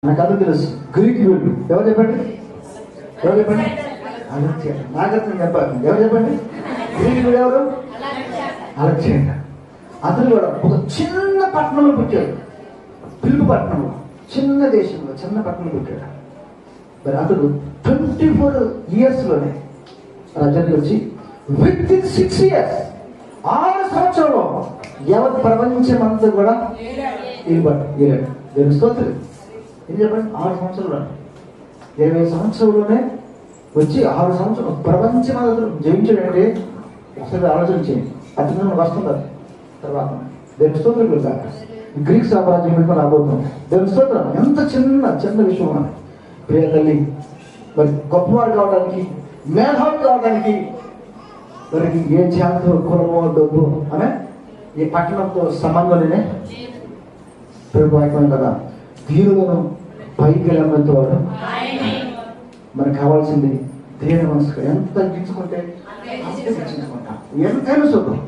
నాకు అందరూ తెలుసు. గ్రీక్ వీళ్ళు ఎవరు చెప్పండి? అలెగ్జాండర్. నాగరికం చెప్పాలి. ఎవరు చెప్పండి? గ్రీక్ వీళ్ళు ఎవరు? అలెగ్జాండర్. అతను కూడా ఒక చిన్న పట్టణంలో పుట్టాడు. పిలుపు పట్టణంలో, చిన్న దేశంలో, చిన్న పట్టణంలో పుట్టాడు. మరి అతడు 24 yearsలోనే రాజ్యానికి వచ్చి విత్ ఇన్ 6 years 6 సంవత్సరంలో ఎవరి ప్రపంచం అంతా కూడా ఏలాడు. దేవుని స్తోత్రం. ఏం చెప్పండి? 6 సంవత్సరాలు, 20 సంవత్సరంలోనే వచ్చి 6 సంవత్సరం ప్రపంచం అంతా జయించాడంటే ఒకసారి ఆలోచన చేయండి. అతను వస్తున్నారు తర్వాత. దేవుని స్తోత్రం కాక గ్రీక్ సామ్రాజ్యం పెట్టుకొని రాబోతున్నాం. దేవుని స్తోత్రం. ఎంత చిన్న విషయం అన్నది. ప్రియ తల్లి, మరి గొప్పవాడు కావడానికి, మేధావి కావడానికి మనకి ఏ జాతితో, కులమో, డబ్బు అనే ఈ పట్టణంతో సంబంధంలోనే ప్రభుత్వం కదా. దీనులను పైకి వెళ్ళమంతో వాడు మనకు కావాల్సింది దేని మనసు. ఎంత తగ్గించుకుంటే అంత తగ్గించుకుంటాం. ఎంతైనా చూద్దాం.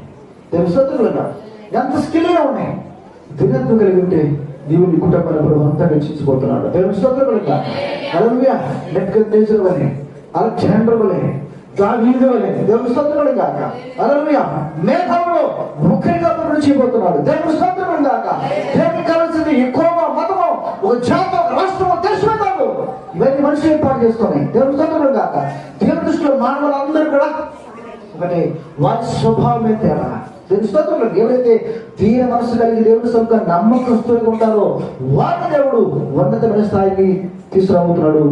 తెలుసు కదా, ఎంత స్కిల్గా ఉన్నాయి. దినత్వం కలిగి ఉంటే నీవు నీ కుటుంబాన్ని అంతా రక్షించిపోతున్నాడు. దేవుని స్తోత్రం కనుక హల్లెలూయా. నెబుకద్నెజర్ వలె, అలెగ్జాండర్ వలె, దావీదు వలె దేవుని స్తోత్రం కాక హల్లెలూయా. మేధావులు ముఖ్యంగా చేయబోతున్నాడు. దేవుని స్తోత్రం కాక. దేవునికి కావాల్సింది ఎక్కువ మతము, ఒక జాతి, ఒక రాష్ట్రము, దేశమే కాదు. ఇవన్నీ మనుషులు ఏర్పాటు చేసుకున్నాయి. దేవుని స్తోత్రం కాక. దేవుని దృష్టిలో మానవులందరూ కూడా ఒకటే, వారి స్వభావమే తేడా. దేవుని స్తోత్రం. ఎవరైతే తీర మనసు కలిగి దేవుని సొంత నమ్మకస్తులుగా ఉంటారో వారి దేవుడు ఉన్నతమైన స్థాయికి తీసుకురాబోతున్నాడు.